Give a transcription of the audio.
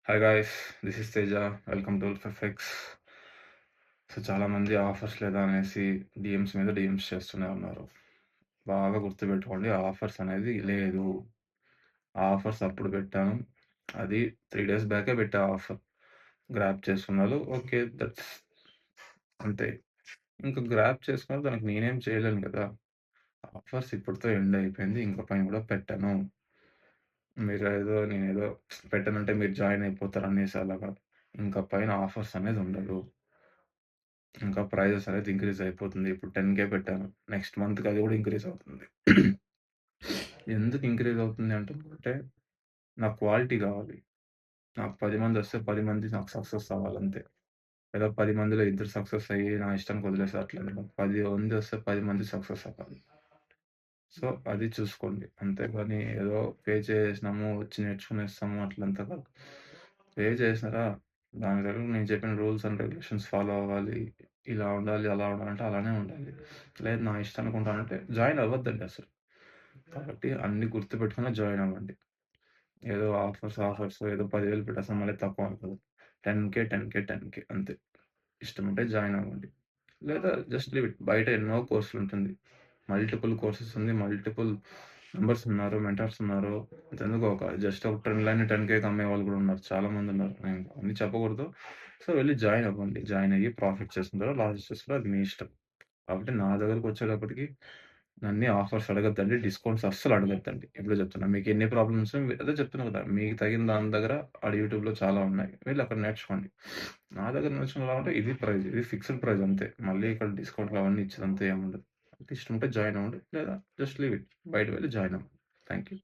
Hi guys, this is Teja. Welcome to ఉల్ఫెఫెక్స్. So చాలామంది offers లేదా అనేసి డీఎమ్స్ మీద డీఎమ్స్ చేస్తూనే ఉన్నారు. బాగా గుర్తుపెట్టుకోండి, ఆఫర్స్ అనేది లేదు. ఆఫర్స్ అప్పుడు పెట్టాను. అది 3 డేస్ బ్యాకే పెట్టా ఆఫర్. గ్రాబ్ చేసుకున్నారు. ఓకే, దట్స్ అంతే. ఇంక గ్రాబ్ చేసుకున్నారు, దానికి నేనేం చేయలేను కదా! ఆఫర్స్ ఇప్పటితో ఎండ్ అయిపోయింది. ఇంక పైన కూడా పెట్టను. నేనేదో పెట్టనంటే మీరు జాయిన్ అయిపోతారనేసి అలాగా. ఇంక పైన ఆఫర్స్ అనేది ఉండదు. ఇంకా ప్రైజెస్ అనేది ఇంక్రీజ్ అయిపోతుంది. ఇప్పుడు 10,000 పెట్టాను. నెక్స్ట్ మంత్‌కి అది కూడా ఇంక్రీజ్ అవుతుంది. ఎందుకు ఇంక్రీజ్ అవుతుంది అంటే నాకు క్వాలిటీ కావాలి. నాకు 10 మందొస్తే 10 మంది నాకు సక్సెస్ అవ్వాలంతే. లేదా 10 మందిలో ఇద్దరు సక్సెస్ అయ్యి నా ఇష్టానికి వదిలేసి అట్లేదు. 10 మందొస్తే 10 మంది సక్సెస్ అవ్వాలి. సో, అది చూసుకోండి. అంతేగాని ఏదో పే చేసేసినాము, వచ్చి నేర్చుకునేస్తాము అట్లంతా కాదు. పే చేసారా, దాని తగ్గట్టు నేను చెప్పిన రూల్స్ అండ్ రెగ్యులేషన్స్ ఫాలో అవ్వాలి. ఇలా ఉండాలి, అలా ఉండాలంటే అలానే ఉండాలి. లేదు నా ఇష్టానికి ఉంటానంటే జాయిన్ అవ్వద్దండి అసలు. కాబట్టి అన్నీ గుర్తుపెట్టుకొని జాయిన్ అవ్వండి. ఏదో ఆఫర్స్ ఏదో 10,000 పెట్టేస్తాం మళ్ళీ తక్కువ అనుకోదు. 10,000, 10,000, 10,000 అంతే. ఇష్టముంటే జాయిన్ అవ్వండి. లేదా జస్ట్ లీవ్ ఇట్. బయట ఎన్నో కోర్సులుంటుంది. మల్టిపుల్ కోర్సెస్ ఉంది. మల్టిపుల్ మెంబర్స్ ఉన్నారు. మెంటర్స్ ఉన్నారు. అంతెందుకు జస్ట్ ఒక ట్రెండ్ లైన్ 10,000కి అమ్మేవాళ్ళు కూడా ఉన్నారు. చాలా మందున్నారు. నేను అన్ని చెప్పకూడదు. సో, వెళ్లి జాయిన్ అవ్వండి. జాయిన్ అయ్యి ప్రాఫిట్ చేసుకుంటారో, లాస్ చేసుకుంటారో అది మీ ఇష్టం. కాబట్టి నా దగ్గరకొచ్చేటప్పటికి నన్ని ఆఫర్స్ అడగద్దండి. డిస్కౌంట్స్ అస్సలు అడగద్దండి. ఎప్పుడో చెప్తున్నా. మీకు ఎన్ని ప్రాబ్లమ్స్ అదే చెప్తున్నా కదా! మీకు తగిన దాని దగ్గర యూట్యూబ్‌లో చాలా ఉన్నాయి. వెళ్లి అక్కడ నేర్చుకోండి. నా దగ్గర నేర్చుకుని ఎలా అంటే ఇది ప్రైస్. ఇది ఫిక్స్డ్ ప్రైస్ అంతే. మళ్ళీ ఇక్కడ డిస్కౌంట్‌లు అవన్నీ ఇచ్చేదంతా ఏముండదు. ఇష్టముంటే జాయిన్ అవ్వండి. లేదా జస్ట్ లీవ్ ఇట్. బయట వెళ్లి జాయిన్ అవ్వండి. Thank you.